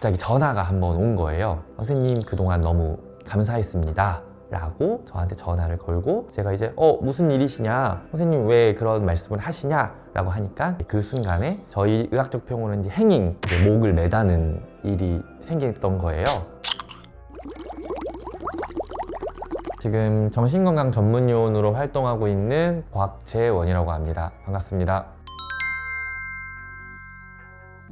갑자기 전화가 한번 온 거예요. 선생님 그동안 너무 감사했습니다 라고 저한테 전화를 걸고, 제가 이제 무슨 일이시냐, 선생님 왜 그런 말씀을 하시냐 라고 하니까, 그 순간에 저희 의학적 표현으로 이제 행잉, 이제 목을 매다는 일이 생겼던 거예요. 지금 정신건강 전문요원으로 활동하고 있는 곽재원이라고 합니다. 반갑습니다.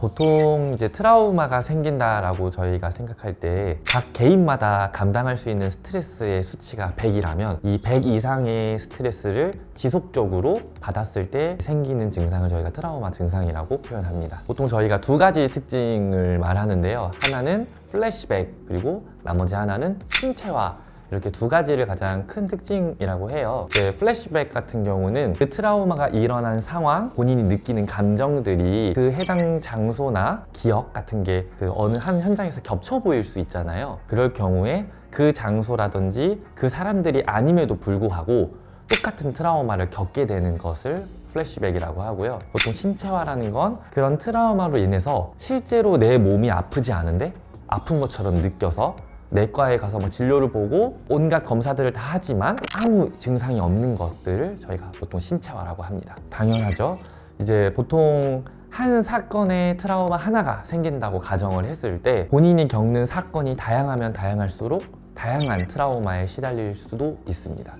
보통 이제 트라우마가 생긴다라고 저희가 생각할 때 각 개인마다 감당할 수 있는 스트레스의 수치가 100이라면 이 100 이상의 스트레스를 지속적으로 받았을 때 생기는 증상을 저희가 트라우마 증상이라고 표현합니다. 보통 저희가 두 가지 특징을 말하는데요. 하나는 플래시백, 그리고 나머지 하나는 신체화, 이렇게 두 가지를 가장 큰 특징이라고 해요. 플래시백 같은 경우는 그 트라우마가 일어난 상황, 본인이 느끼는 감정들이 그 해당 장소나 기억 같은 게 그 어느 한 현장에서 겹쳐 보일 수 있잖아요. 그럴 경우에 그 장소라든지 그 사람들이 아님에도 불구하고 똑같은 트라우마를 겪게 되는 것을 플래시백이라고 하고요. 보통 신체화라는 건 그런 트라우마로 인해서 실제로 내 몸이 아프지 않은데 아픈 것처럼 느껴서 내과에 가서 진료를 보고 온갖 검사들을 다 하지만 아무 증상이 없는 것들을 저희가 보통 신체화라고 합니다. 당연하죠. 이제 보통 한 사건의 트라우마 하나가 생긴다고 가정을 했을 때 본인이 겪는 사건이 다양하면 다양할수록 다양한 트라우마에 시달릴 수도 있습니다.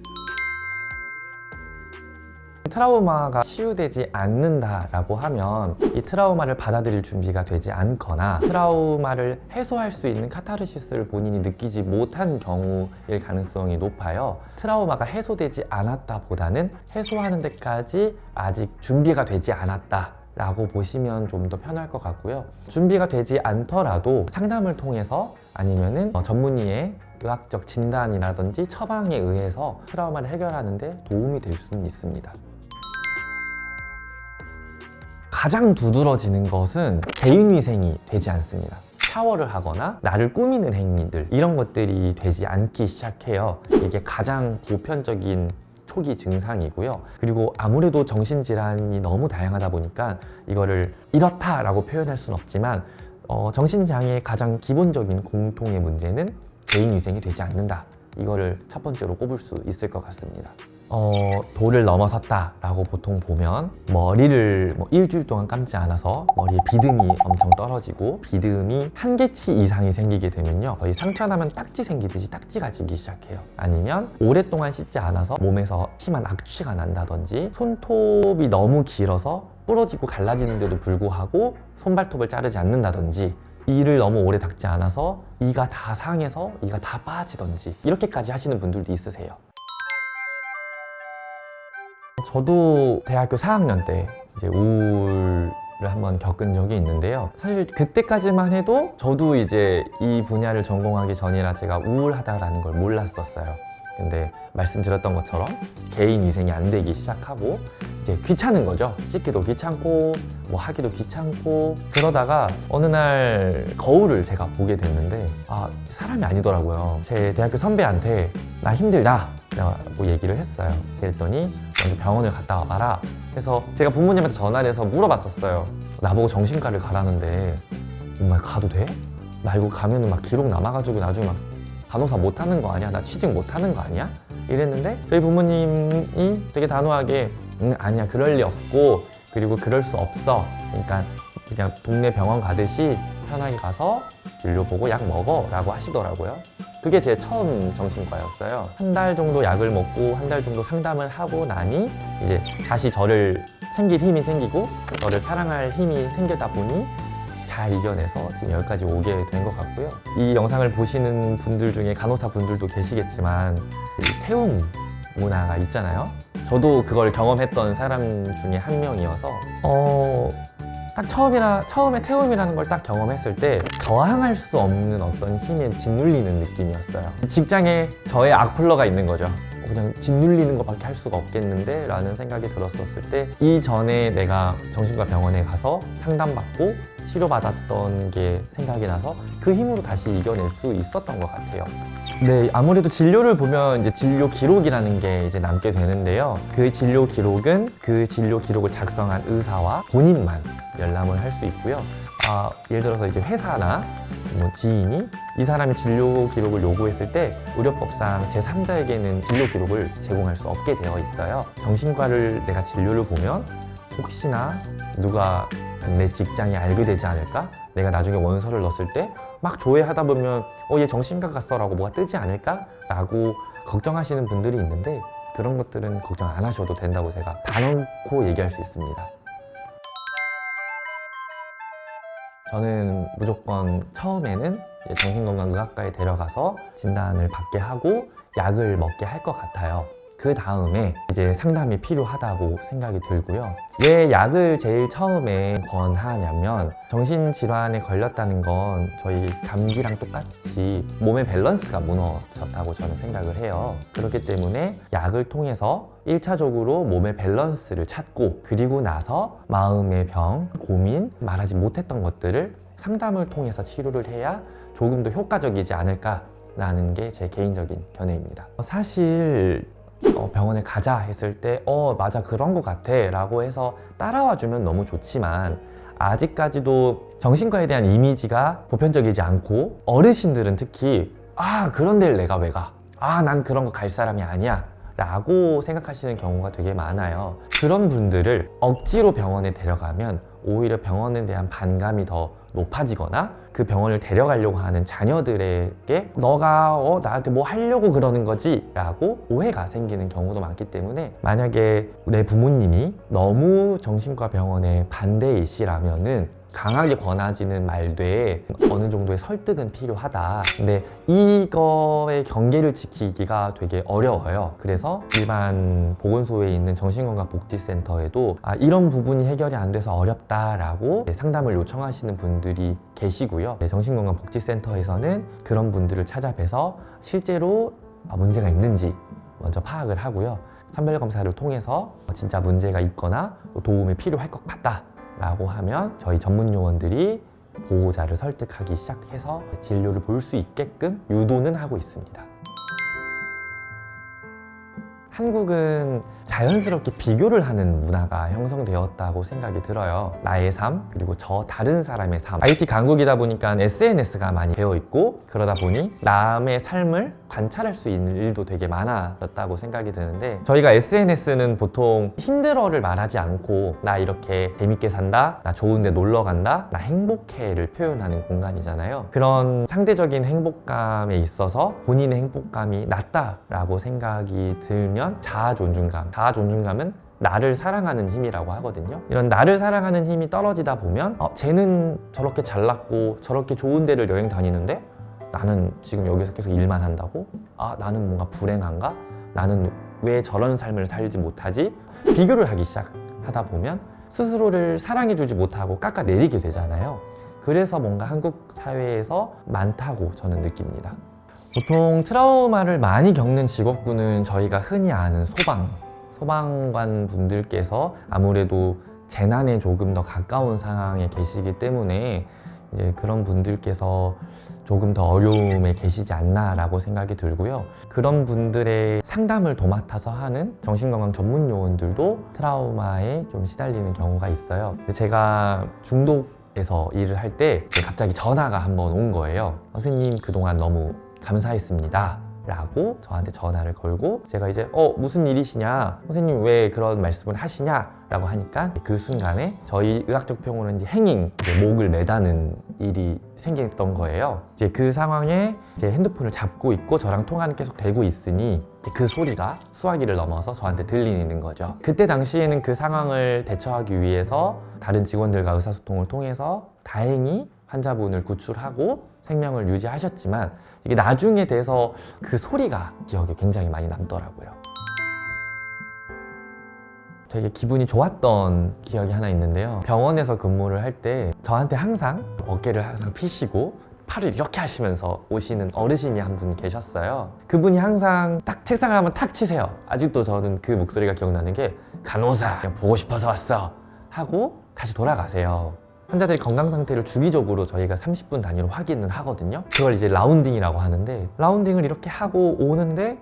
트라우마가 치유되지 않는다라고 하면 이 트라우마를 받아들일 준비가 되지 않거나 트라우마를 해소할 수 있는 카타르시스를 본인이 느끼지 못한 경우일 가능성이 높아요. 트라우마가 해소되지 않았다 보다는 해소하는 데까지 아직 준비가 되지 않았다 라고 보시면 좀 더 편할 것 같고요. 준비가 되지 않더라도 상담을 통해서 아니면은 전문의의 의학적 진단이라든지 처방에 의해서 트라우마를 해결하는 데 도움이 될 수는 있습니다. 가장 두드러지는 것은 개인위생이 되지 않습니다. 샤워를 하거나 나를 꾸미는 행위들, 이런 것들이 되지 않기 시작해요. 이게 가장 보편적인 초기 증상이고요. 그리고 아무래도 정신질환이 너무 다양하다 보니까 이거를 이렇다라고 표현할 수는 없지만 정신장애의 가장 기본적인 공통의 문제는 개인위생이 되지 않는다. 이거를 첫 번째로 꼽을 수 있을 것 같습니다. 도를 넘어섰다 라고 보통 보면 머리를 일주일 동안 감지 않아서 머리에 비듬이 엄청 떨어지고, 비듬이 한 개치 이상이 생기게 되면요, 거의 상처나면 딱지 생기듯이 딱지가 지기 시작해요. 아니면 오랫동안 씻지 않아서 몸에서 심한 악취가 난다든지, 손톱이 너무 길어서 부러지고 갈라지는데도 불구하고 손발톱을 자르지 않는다든지, 이를 너무 오래 닦지 않아서 이가 다 상해서 이가 다 빠지던지, 이렇게까지 하시는 분들도 있으세요. 저도 대학교 4학년 때 이제 우울을 한번 겪은 적이 있는데요. 사실 그때까지만 해도 저도 이제 이 분야를 전공하기 전이라 제가 우울하다라는 걸 몰랐었어요. 근데 말씀드렸던 것처럼 개인 위생이 안 되기 시작하고 이제 귀찮은 거죠. 씻기도 귀찮고 하기도 귀찮고, 그러다가 어느 날 거울을 제가 보게 됐는데 사람이 아니더라고요. 제 대학교 선배한테 나 힘들다 라고 얘기를 했어요. 그랬더니 먼저 병원을 갔다 와봐라 해서 제가 부모님한테 전화를 해서 물어봤었어요. 나보고 정신과를 가라는데 정말 가도 돼? 나 이거 가면은 기록 남아가지고 나중에 간호사 못하는 거 아니야? 나 취직 못하는 거 아니야? 이랬는데 저희 부모님이 되게 단호하게 아니야, 그럴 리 없고, 그리고 그럴 수 없어, 그러니까 그냥 동네 병원 가듯이 편하게 가서 진료 보고 약 먹어 라고 하시더라고요. 그게 제 처음 정신과였어요. 한 달 정도 약을 먹고 한 달 정도 상담을 하고 나니 이제 다시 저를 챙길 힘이 생기고 저를 사랑할 힘이 생기다 보니 잘 이겨내서 지금 여기까지 오게 된 것 같고요. 이 영상을 보시는 분들 중에 간호사 분들도 계시겠지만 이 태움 문화가 있잖아요. 저도 그걸 경험했던 사람 중에 한 명이어서 딱 처음에 태움이라는 걸 딱 경험했을 때 저항할 수 없는 어떤 힘에 짓눌리는 느낌이었어요. 직장에 저의 악플러가 있는 거죠. 그냥 짓눌리는 것밖에 할 수가 없겠는데 라는 생각이 들었었을 때, 이전에 내가 정신과 병원에 가서 상담받고 치료받았던 게 생각이 나서 그 힘으로 다시 이겨낼 수 있었던 것 같아요. 네, 아무래도 진료를 보면 이제 진료 기록이라는 게 이제 남게 되는데요. 그 진료 기록은 그 진료 기록을 작성한 의사와 본인만 열람을 할 수 있고요. 예를 들어서 이제 회사나 뭐 지인이 이 사람이 진료 기록을 요구했을 때 의료법상 제3자에게는 진료 기록을 제공할 수 없게 되어 있어요. 정신과를 내가 진료를 보면 혹시나 누가 내 직장에 알게 되지 않을까? 내가 나중에 원서를 넣었을 때 막 조회하다 보면 얘 정신과 갔어 라고 뭐가 뜨지 않을까? 라고 걱정하시는 분들이 있는데 그런 것들은 걱정 안 하셔도 된다고 제가 단언코 얘기할 수 있습니다. 저는 무조건 처음에는 정신건강의학과에 데려가서 진단을 받게 하고 약을 먹게 할 것 같아요. 그 다음에 이제 상담이 필요하다고 생각이 들고요. 왜 약을 제일 처음에 권하냐면 정신질환에 걸렸다는 건 저희 감기랑 똑같이 몸의 밸런스가 무너졌다고 저는 생각을 해요. 그렇기 때문에 약을 통해서 1차적으로 몸의 밸런스를 찾고 그리고 나서 마음의 병, 고민, 말하지 못했던 것들을 상담을 통해서 치료를 해야 조금 더 효과적이지 않을까라는 게 제 개인적인 견해입니다. 사실 병원에 가자 했을 때 맞아 그런 것 같아 라고 해서 따라와 주면 너무 좋지만 아직까지도 정신과에 대한 이미지가 보편적이지 않고 어르신들은 특히 그런 데를 내가 왜 가? 난 그런 거 갈 사람이 아니야 라고 생각하시는 경우가 되게 많아요. 그런 분들을 억지로 병원에 데려가면 오히려 병원에 대한 반감이 더 높아지거나 그 병원을 데려가려고 하는 자녀들에게 너가 나한테 뭐 하려고 그러는 거지? 라고 오해가 생기는 경우도 많기 때문에 만약에 내 부모님이 너무 정신과 병원에 반대이시라면은 강하게 권하지는 말되 어느 정도의 설득은 필요하다. 근데 이거의 경계를 지키기가 되게 어려워요. 그래서 일반 보건소에 있는 정신건강복지센터에도 이런 부분이 해결이 안 돼서 어렵다라고 상담을 요청하시는 분들이 계시고요. 정신건강복지센터에서는 그런 분들을 찾아뵈서 실제로 문제가 있는지 먼저 파악을 하고요. 선별검사를 통해서 진짜 문제가 있거나 도움이 필요할 것 같다 라고 하면 저희 전문 요원들이 보호자를 설득하기 시작해서 진료를 볼 수 있게끔 유도는 하고 있습니다. 한국은 자연스럽게 비교를 하는 문화가 형성되었다고 생각이 들어요. 나의 삶, 그리고 저 다른 사람의 삶. IT 강국이다 보니까 SNS가 많이 되어 있고 그러다 보니 남의 삶을 관찰할 수 있는 일도 되게 많아졌다고 생각이 드는데 저희가 SNS는 보통 힘들어를 말하지 않고 나 이렇게 재밌게 산다, 나 좋은 데 놀러 간다, 나 행복해를 표현하는 공간이잖아요. 그런 상대적인 행복감에 있어서 본인의 행복감이 낮다라고 생각이 들면 자아존중감은 나를 사랑하는 힘이라고 하거든요. 이런 나를 사랑하는 힘이 떨어지다 보면 쟤는 저렇게 잘났고 저렇게 좋은 데를 여행 다니는데 나는 지금 여기서 계속 일만 한다고? 나는 뭔가 불행한가? 나는 왜 저런 삶을 살지 못하지? 비교를 하기 시작하다 보면 스스로를 사랑해주지 못하고 깎아내리게 되잖아요. 그래서 뭔가 한국 사회에서 많다고 저는 느낍니다. 보통 트라우마를 많이 겪는 직업군은 저희가 흔히 아는 소방관 분들께서 아무래도 재난에 조금 더 가까운 상황에 계시기 때문에 이제 그런 분들께서 조금 더 어려움에 계시지 않나라고 생각이 들고요. 그런 분들의 상담을 도맡아서 하는 정신건강 전문 요원들도 트라우마에 좀 시달리는 경우가 있어요. 제가 중독에서 일을 할 때 갑자기 전화가 한번 온 거예요. 선생님 그동안 너무 감사했습니다 라고 저한테 전화를 걸고 제가 이제 무슨 일이시냐, 선생님 왜 그런 말씀을 하시냐 라고 하니까 그 순간에 저희 의학적 표현으로 이제 행잉, 목을 매다는 일이 생겼던 거예요. 이제 그 상황에 이제 핸드폰을 잡고 있고 저랑 통화는 계속 되고 있으니 그 소리가 수화기를 넘어서 저한테 들리는 거죠. 그때 당시에는 그 상황을 대처하기 위해서 다른 직원들과 의사소통을 통해서 다행히 환자분을 구출하고 생명을 유지하셨지만 이게 나중에 돼서 그 소리가 기억에 굉장히 많이 남더라고요. 되게 기분이 좋았던 기억이 하나 있는데요. 병원에서 근무를 할 때 저한테 항상 어깨를 항상 피시고 팔을 이렇게 하시면서 오시는 어르신이 한 분 계셨어요. 그분이 항상 딱 책상을 한번 탁 치세요. 아직도 저는 그 목소리가 기억나는 게 간호사 그냥 보고 싶어서 왔어 하고 다시 돌아가세요. 환자들의 건강 상태를 주기적으로 저희가 30분 단위로 확인을 하거든요. 그걸 이제 라운딩이라고 하는데 라운딩을 이렇게 하고 오는데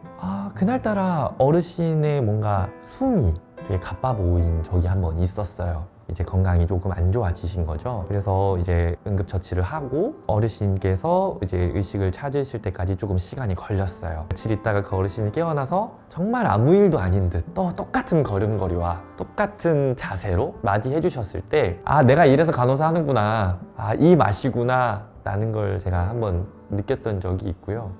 그날따라 어르신의 뭔가 숨이 되게 가빠 보인 적이 한 번 있었어요. 이제 건강이 조금 안 좋아지신 거죠. 그래서 이제 응급처치를 하고 어르신께서 이제 의식을 찾으실 때까지 조금 시간이 걸렸어요. 며칠 있다가 그 어르신이 깨어나서 정말 아무 일도 아닌 듯 또 똑같은 걸음걸이와 똑같은 자세로 맞이해 주셨을 때 아, 내가 이래서 간호사 하는구나, 아, 이 맛이구나 라는 걸 제가 한번 느꼈던 적이 있고요.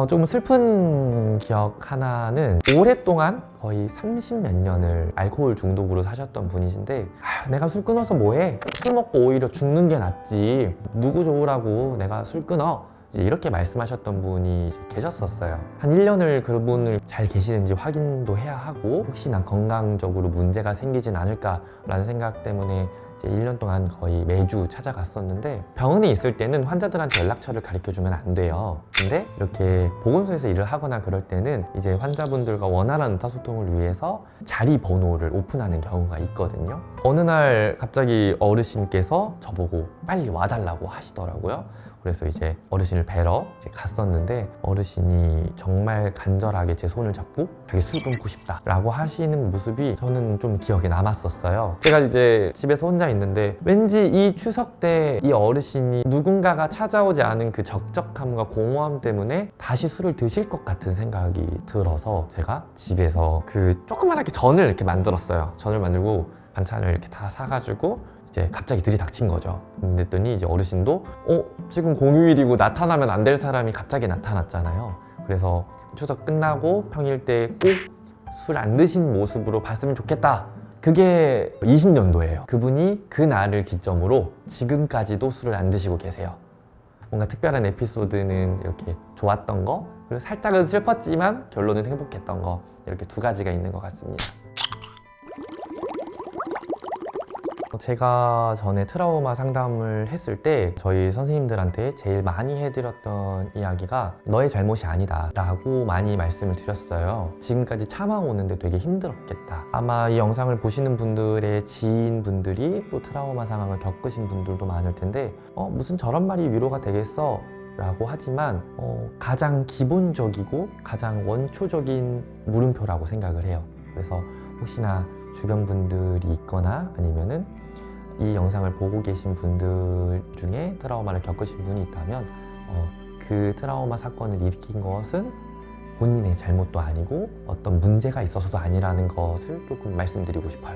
좀 슬픈 기억 하나는 오랫동안 거의 30몇 년을 알코올 중독으로 사셨던 분이신데 아, 내가 술 끊어서 뭐해? 술 먹고 오히려 죽는 게 낫지. 누구 좋으라고 내가 술 끊어? 이제 이렇게 말씀하셨던 분이 이제 계셨었어요. 한 1년을 그분을 잘 계시는지 확인도 해야 하고 혹시나 건강적으로 문제가 생기진 않을까라는 생각 때문에 이제 1년 동안 거의 매주 찾아갔었는데 병원에 있을 때는 환자들한테 연락처를 가르쳐주면 안 돼요. 근데 이렇게 보건소에서 일을 하거나 그럴 때는 이제 환자분들과 원활한 의사소통을 위해서 자리 번호를 오픈하는 경우가 있거든요. 어느 날 갑자기 어르신께서 저보고 빨리 와달라고 하시더라고요. 그래서 이제 어르신을 뵈러 이제 갔었는데 어르신이 정말 간절하게 제 손을 잡고 자기 술 끊고 싶다 라고 하시는 모습이 저는 좀 기억에 남았었어요. 제가 이제 집에서 혼자 있는데 왠지 이 추석 때 이 어르신이 누군가가 찾아오지 않은 그 적적함과 공허함 때문에 다시 술을 드실 것 같은 생각이 들어서 제가 집에서 그 조그만하게 전을 이렇게 만들었어요. 전을 만들고 반찬을 이렇게 다 사가지고 이제 갑자기 들이닥친 거죠. 그랬더니 이제 어르신도 지금 공휴일이고 나타나면 안 될 사람이 갑자기 나타났잖아요. 그래서 추석 끝나고 평일 때 꼭 술 안 드신 모습으로 봤으면 좋겠다. 그게 20년도예요. 그분이 그 날을 기점으로 지금까지도 술을 안 드시고 계세요. 뭔가 특별한 에피소드는 이렇게 좋았던 거, 그리고 살짝은 슬펐지만 결론은 행복했던 거, 이렇게 두 가지가 있는 것 같습니다. 제가 전에 트라우마 상담을 했을 때 저희 선생님들한테 제일 많이 해드렸던 이야기가 너의 잘못이 아니다 라고 많이 말씀을 드렸어요. 지금까지 참아오는데 되게 힘들었겠다. 아마 이 영상을 보시는 분들의 지인분들이 또 트라우마 상황을 겪으신 분들도 많을 텐데 무슨 저런 말이 위로가 되겠어? 라고 하지만 가장 기본적이고 가장 원초적인 물음표라고 생각을 해요. 그래서 혹시나 주변 분들이 있거나 아니면은 이 영상을 보고 계신 분들 중에 트라우마를 겪으신 분이 있다면 그 트라우마 사건을 일으킨 것은 본인의 잘못도 아니고 어떤 문제가 있어서도 아니라는 것을 조금 말씀드리고 싶어요.